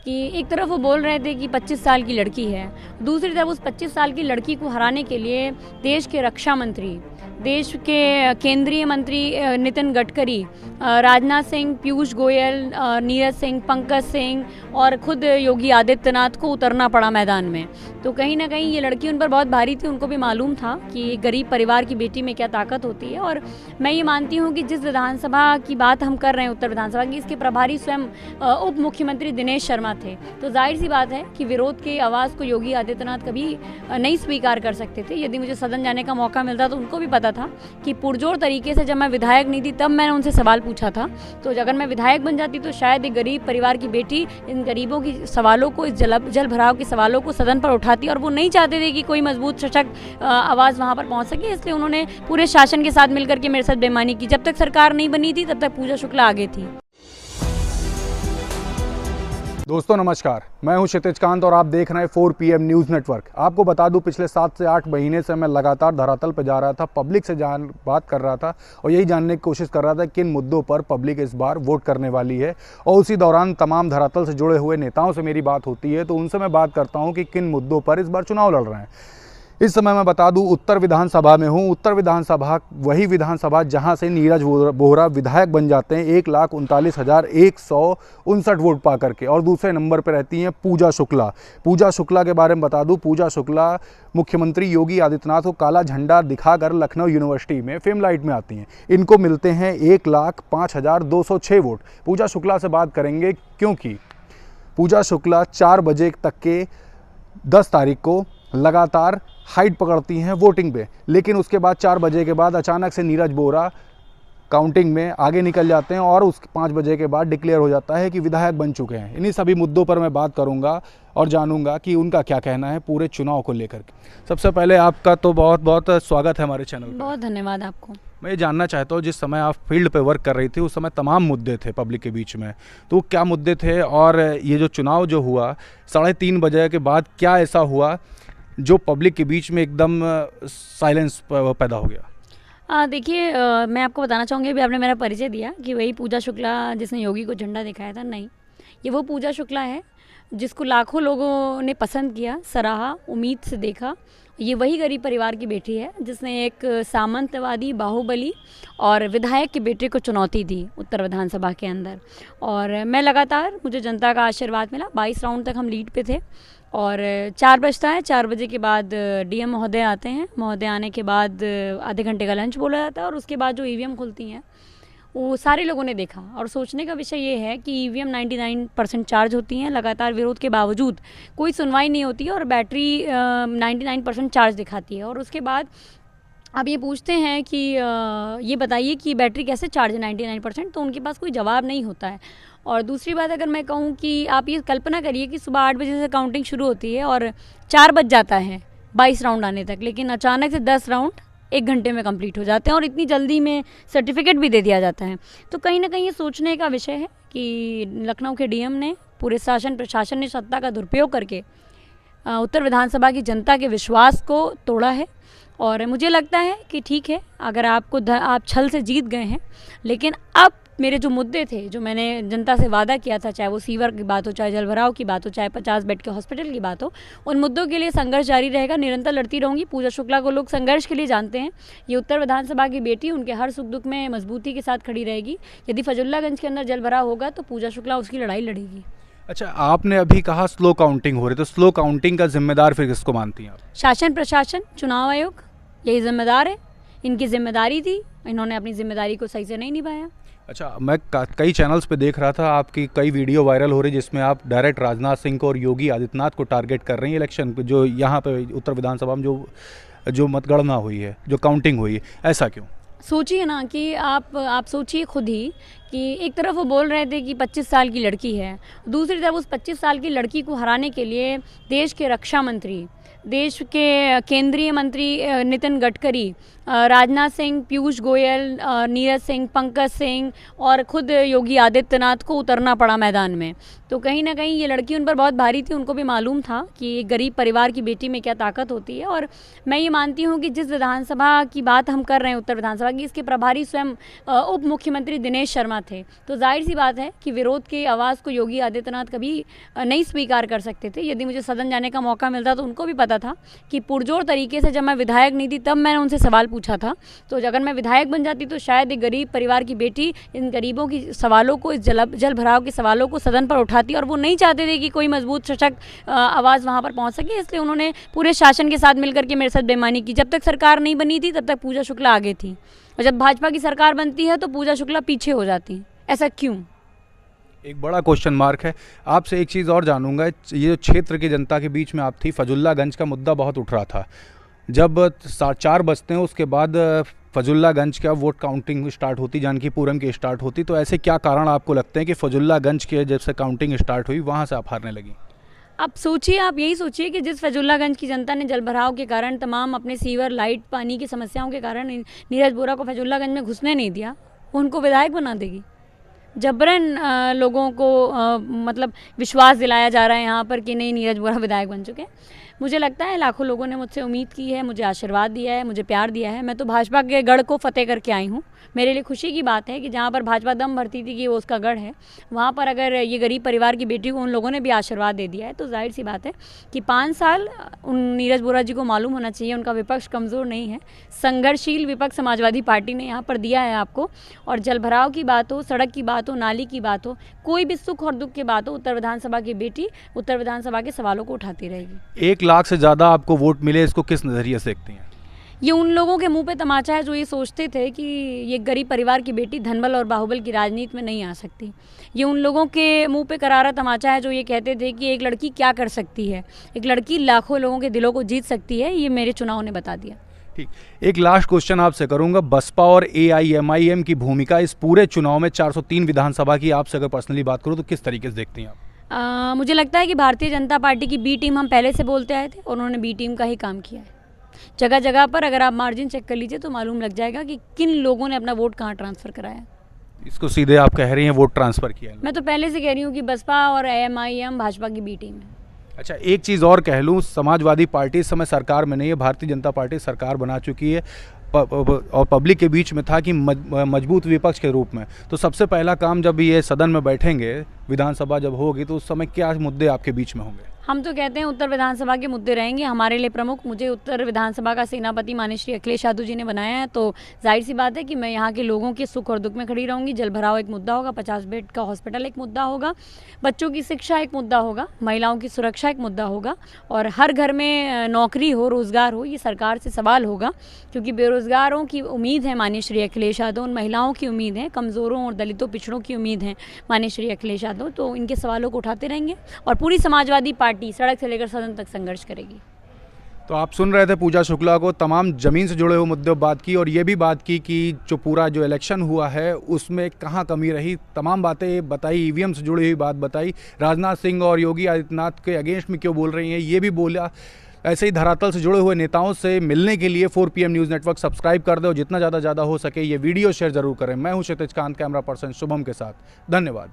कि एक तरफ वो बोल रहे थे कि 25 साल की लड़की है, दूसरी तरफ उस 25 साल की लड़की को हराने के लिए देश के रक्षा मंत्री, देश के केंद्रीय मंत्री नितिन गडकरी, राजनाथ सिंह, पीयूष गोयल, नीरज सिंह, पंकज सिंह और खुद योगी आदित्यनाथ को उतरना पड़ा मैदान में। तो कहीं ना कहीं ये लड़की उन पर बहुत भारी थी। उनको भी मालूम था कि गरीब परिवार की बेटी में क्या ताकत होती है। और मैं ये मानती हूँ कि जिस विधानसभा की बात हम कर रहे हैं, उत्तर विधानसभा की, इसके प्रभारी स्वयं उप मुख्यमंत्री दिनेश शर्मा थे। तो जाहिर सी बात है कि विरोध की आवाज़ को योगी आदित्यनाथ कभी नहीं स्वीकार कर सकते थे। यदि मुझे सदन जाने का मौका मिलता तो उनको भी पता था कि पुरजोर तरीके से, जब मैं विधायक नहीं थी तब मैंने उनसे सवाल पूछा था, तो अगर मैं विधायक बन जाती तो शायद एक गरीब परिवार की बेटी इन गरीबों की सवालों को, इस जल भराव के सवालों को सदन पर उठाती। और वो नहीं चाहते थे कि कोई मजबूत सशक्त आवाज़ वहाँ पर पहुँच सके, इसलिए उन्होंने पूरे शासन के साथ मिलकर के मेरे साथ बेईमानी की। जब तक सरकार नहीं बनी थी तब तक पूजा शुक्ला आगे थी। दोस्तों नमस्कार, मैं हूं क्षितिज कांत और आप देख रहे हैं 4 PM न्यूज़ नेटवर्क। आपको बता दूं, पिछले 7 से 8 महीने से मैं लगातार धरातल पर जा रहा था, पब्लिक से बात कर रहा था और यही जानने की कोशिश कर रहा था किन मुद्दों पर पब्लिक इस बार वोट करने वाली है। और उसी दौरान तमाम धरातल से जुड़े हुए नेताओं से मेरी बात होती है, तो उनसे मैं बात करता हूँ कि किन मुद्दों पर इस बार चुनाव लड़ रहे हैं। इस समय मैं बता दूं, उत्तर विधानसभा में हूं। उत्तर विधानसभा वही विधानसभा जहां से नीरज बोहरा विधायक बन जाते हैं 1,39,159 वोट पा करके। और दूसरे नंबर पर रहती हैं पूजा शुक्ला। पूजा शुक्ला के बारे में बता दूं, पूजा शुक्ला मुख्यमंत्री योगी आदित्यनाथ को काला झंडा दिखाकर लखनऊ यूनिवर्सिटी में फेमलाइट में आती हैं। इनको मिलते हैं 1,05,206 वोट। पूजा शुक्ला से बात करेंगे क्योंकि पूजा शुक्ला 4 बजे तक के 10 तारीख को लगातार हाइट पकड़ती हैं वोटिंग पे, लेकिन उसके बाद 4 बजे के बाद अचानक से नीरज बोहरा काउंटिंग में आगे निकल जाते हैं और उस 5 बजे के बाद डिक्लेयर हो जाता है कि विधायक बन चुके हैं। इन्हीं सभी मुद्दों पर मैं बात करूंगा और जानूंगा कि उनका क्या कहना है पूरे चुनाव को लेकर के। सबसे पहले आपका तो बहुत बहुत स्वागत है हमारे चैनल पर। बहुत धन्यवाद आपको। मैं ये जानना चाहता हूँ, जिस समय आप फील्ड पे वर्क कर रही थी उस समय तमाम मुद्दे थे पब्लिक के बीच में, तो क्या मुद्दे थे? और ये जो चुनाव जो हुआ 3:30 बजे के बाद, क्या ऐसा हुआ जो पब्लिक के बीच में एकदम साइलेंस पैदा हो गया? देखिए, मैं आपको बताना चाहूँगी, अभी आपने मेरा परिचय दिया कि वही पूजा शुक्ला जिसने योगी को झंडा दिखाया था। नहीं, ये वो पूजा शुक्ला है जिसको लाखों लोगों ने पसंद किया, सराहा, उम्मीद से देखा। ये वही गरीब परिवार की बेटी है जिसने एक सामंतवादी, बाहुबली और विधायक के बेटे को चुनौती दी उत्तर विधानसभा के अंदर। और मैं लगातार, मुझे जनता का आशीर्वाद मिला। 22 राउंड तक हम लीड पे थे और 4 बजता है, 4 बजे के बाद DM महोदय आते हैं। महोदय आने के बाद आधे घंटे का लंच बोला जाता है और उसके बाद जो EVM खुलती हैं वो सारे लोगों ने देखा। और सोचने का विषय ये है कि EVM 99% चार्ज होती हैं, लगातार विरोध के बावजूद कोई सुनवाई नहीं होती है और बैटरी 99% चार्ज दिखाती है। और उसके बाद आप ये पूछते हैं कि ये बताइए कि बैटरी कैसे चार्ज है 99%, तो उनके पास कोई जवाब नहीं होता है। और दूसरी बात, अगर मैं कहूँ कि आप ये कल्पना करिए कि सुबह 8 बजे से काउंटिंग शुरू होती है और 4 बज जाता है 22 राउंड आने तक, लेकिन अचानक से 10 राउंड 1 घंटे में कंप्लीट हो जाते हैं और इतनी जल्दी में सर्टिफिकेट भी दे दिया जाता है। तो कहीं ना कहीं ये सोचने का विषय है कि लखनऊ के DM ने, पूरे शासन प्रशासन ने सत्ता का दुरुपयोग करके उत्तर विधानसभा की जनता के विश्वास को तोड़ा है। और मुझे लगता है कि ठीक है, अगर आप छल से जीत गए हैं, लेकिन अब मेरे जो मुद्दे थे, जो मैंने जनता से वादा किया था, चाहे वो सीवर की बात हो, चाहे जल भराव की बात हो, चाहे 50 बेड के हॉस्पिटल की बात हो, उन मुद्दों के लिए संघर्ष जारी रहेगा। निरंतर लड़ती रहूँगी। पूजा शुक्ला को लोग संघर्ष के लिए जानते हैं। ये उत्तर विधानसभा की बेटी, उनके हर सुख दुख में मजबूती के साथ खड़ी रहेगी। यदि फजुल्लागंज के अंदर जल भराव होगा तो पूजा शुक्ला उसकी लड़ाई लड़ेगी। अच्छा, आपने अभी कहा स्लो काउंटिंग हो रही, तो स्लो काउंटिंग का जिम्मेदार फिर किसको मानती हैं आप? शासन प्रशासन, चुनाव आयोग, यही जिम्मेदार है। इनकी जिम्मेदारी थी, इन्होंने अपनी जिम्मेदारी को सही से नहीं निभाया। अच्छा, मैं कई चैनल्स पे देख रहा था, आपकी कई वीडियो वायरल हो रही जिसमें आप डायरेक्ट राजनाथ सिंह को और योगी आदित्यनाथ को टारगेट कर रही हैं इलेक्शन पे, जो यहाँ पे उत्तर विधानसभा में जो मतगणना हुई है, जो काउंटिंग हुई है, ऐसा क्यों? सोचिए ना कि आप सोचिए खुद ही कि एक तरफ वो बोल रहे थे कि 25 साल की लड़की है, दूसरी तरफ उस 25 साल की लड़की को हराने के लिए देश के रक्षा मंत्री, देश के केंद्रीय मंत्री नितिन गडकरी, राजनाथ सिंह, पीयूष गोयल, नीरज सिंह, पंकज सिंह और खुद योगी आदित्यनाथ को उतरना पड़ा मैदान में। तो कहीं ना कहीं ये लड़की उन पर बहुत भारी थी। उनको भी मालूम था कि एक गरीब परिवार की बेटी में क्या ताकत होती है। और मैं ये मानती हूँ कि जिस विधानसभा की बात हम कर रहे हैं, उत्तर विधानसभा की, इसके प्रभारी स्वयं उप मुख्यमंत्री दिनेश शर्मा थे। तो जाहिर सी बात है कि विरोध की आवाज़ को योगी आदित्यनाथ कभी नहीं स्वीकार कर सकते थे। यदि मुझे सदन जाने का मौका मिलता तो उनको भी पता था कि पुरजोर तरीके से, जब मैं विधायक नहीं थी तब मैंने उनसे सवाल पूछा था, तो अगर मैं विधायक बन जाती तो शायद एक गरीब परिवार की बेटी इन गरीबों की सवालों को, इस जल भराव के सवालों को सदन पर उठाती। और वो नहीं चाहते थे कि कोई मजबूत सशक्त आवाज़ वहाँ पर पहुँच सके, इसलिए उन्होंने पूरे शासन के साथ मिलकर के मेरे साथ बेईमानी की। जब तक सरकार नहीं बनी थी तब तक पूजा शुक्ला आगे थी, और जब भाजपा की सरकार बनती है तो पूजा शुक्ला पीछे हो जाती है। ऐसा क्यों? एक बड़ा क्वेश्चन मार्क है। आपसे एक चीज़ और जानूंगा, ये जो क्षेत्र की जनता के बीच में आप थी, फजुल्लागंज का मुद्दा बहुत उठ रहा था। जब 4 बजते हैं उसके बाद फजुल्लागंज का वोट काउंटिंग स्टार्ट होती, जानकीपुरम की स्टार्ट होती, तो ऐसे क्या कारण आपको लगते हैं कि फजुल्लागंज के जब से काउंटिंग स्टार्ट हुई वहाँ से आप हारने लगी? आप सोचिए, आप यही सोचिए कि जिस फजुल्लागंज की जनता ने जलभराव के कारण, तमाम अपने सीवर, लाइट, पानी की समस्याओं के कारण नीरज बोरा को फजुल्लागंज में घुसने नहीं दिया, वो उनको विधायक बना देगी। जबरन लोगों को मतलब विश्वास दिलाया जा रहा है यहाँ पर कि नहीं, नीरज बोरा विधायक बन चुके हैं। मुझे लगता है लाखों लोगों ने मुझसे उम्मीद की है, मुझे आशीर्वाद दिया है, मुझे प्यार दिया है। मैं तो भाजपा के गढ़ को फतेह करके आई हूँ। मेरे लिए खुशी की बात है कि जहाँ पर भाजपा दम भरती थी कि वो उसका गढ़ है, वहाँ पर अगर ये गरीब परिवार की बेटी को उन लोगों ने भी आशीर्वाद दे दिया है, तो जाहिर सी बात है कि 5 साल उन नीरज बोरा जी को मालूम होना चाहिए उनका विपक्ष कमज़ोर नहीं है। संघर्षशील विपक्ष समाजवादी पार्टी ने यहाँ पर दिया है आपको। और जलभराव की बात हो, सड़क की बात हो, नाली की बात हो, कोई भी सुख और दुख की बात हो, उत्तर विधानसभा की बेटी उत्तर विधानसभा के सवालों को उठाती रहेगी। 1 लाख से ज़्यादा आपको वोट मिले, इसको किस नज़रिए से देखती हैं? ये उन लोगों के मुंह पे तमाचा है जो ये सोचते थे कि ये गरीब परिवार की बेटी धनबल और बाहुबल की राजनीति में नहीं आ सकती। ये उन लोगों के मुंह पे करारा तमाचा है जो ये कहते थे कि एक लड़की क्या कर सकती है, एक लड़की लाखों लोगों के दिलों को जीत सकती है। ये मेरे चुनाव ने बता दिया। ठीक, एक लास्ट क्वेश्चन आपसे करूंगा। बसपा और AIMIM की भूमिका इस पूरे चुनाव में 403 विधानसभा की, आपसे अगर पर्सनली बात करूं तो किस तरीके से देखती हैं आप? मुझे लगता है कि भारतीय जनता पार्टी की बी टीम हम पहले से बोलते आए थे और उन्होंने बी टीम का ही काम किया है। जगह जगह पर अगर आप मार्जिन चेक कर लीजिए तो मालूम लग जाएगा कि किन लोगों ने अपना वोट कहाँ ट्रांसफ़र कराया। इसको सीधे आप कह रही हैं वोट ट्रांसफ़र किया है? मैं तो पहले से कह रही हूँ कि बसपा और AIMIM भाजपा की बी टीम है। अच्छा, एक चीज़ और कह लूँ, समाजवादी पार्टी इस समय सरकार में नहीं है, भारतीय जनता पार्टी सरकार बना चुकी है और पब्लिक के बीच में था कि मजबूत विपक्ष के रूप में। तो सबसे पहला काम जब ये सदन में बैठेंगे, विधानसभा जब होगी, तो उस समय क्या मुद्दे आपके बीच में होंगे? हम तो कहते हैं उत्तर विधानसभा के मुद्दे रहेंगे हमारे लिए प्रमुख। मुझे उत्तर विधानसभा का सेनापति माननीय श्री अखिलेश यादव जी ने बनाया है, तो जाहिर सी बात है कि मैं यहाँ के लोगों के सुख और दुख में खड़ी रहूँगी। जलभराव एक मुद्दा होगा, 50 बेड का हॉस्पिटल एक मुद्दा होगा, बच्चों की शिक्षा एक मुद्दा होगा, महिलाओं की सुरक्षा एक मुद्दा होगा, और हर घर में नौकरी हो, रोज़गार हो, ये सरकार से सवाल होगा। क्योंकि बेरोज़गारों की उम्मीद है माननीय श्री अखिलेश यादव, उन महिलाओं की उम्मीद है, कमज़ोरों और दलितों पिछड़ों की उम्मीद है माननीय श्री अखिलेश यादव। तो इनके सवालों को उठाते रहेंगे और पूरी समाजवादी पार्टी सड़क से लेकर सदन तक संघर्ष करेगी। तो आप सुन रहे थे पूजा शुक्ला को, तमाम ज़मीन से जुड़े हुए मुद्दों बात की, और ये भी बात की कि जो पूरा जो इलेक्शन हुआ है उसमें कहाँ कमी रही, तमाम बातें बताई, EVM से जुड़ी हुई बात बताई, राजनाथ सिंह और योगी आदित्यनाथ के अगेंस्ट में क्यों बोल रही हैं ये भी बोला। ऐसे ही धरातल से जुड़े हुए नेताओं से मिलने के लिए 4 PM न्यूज़ नेटवर्क सब्सक्राइब कर दो, जितना ज़्यादा हो सके ये वीडियो शेयर ज़रूर करें। मैं हूँ क्षितिज कांत, कैमरा पर्सन शुभम के साथ। धन्यवाद।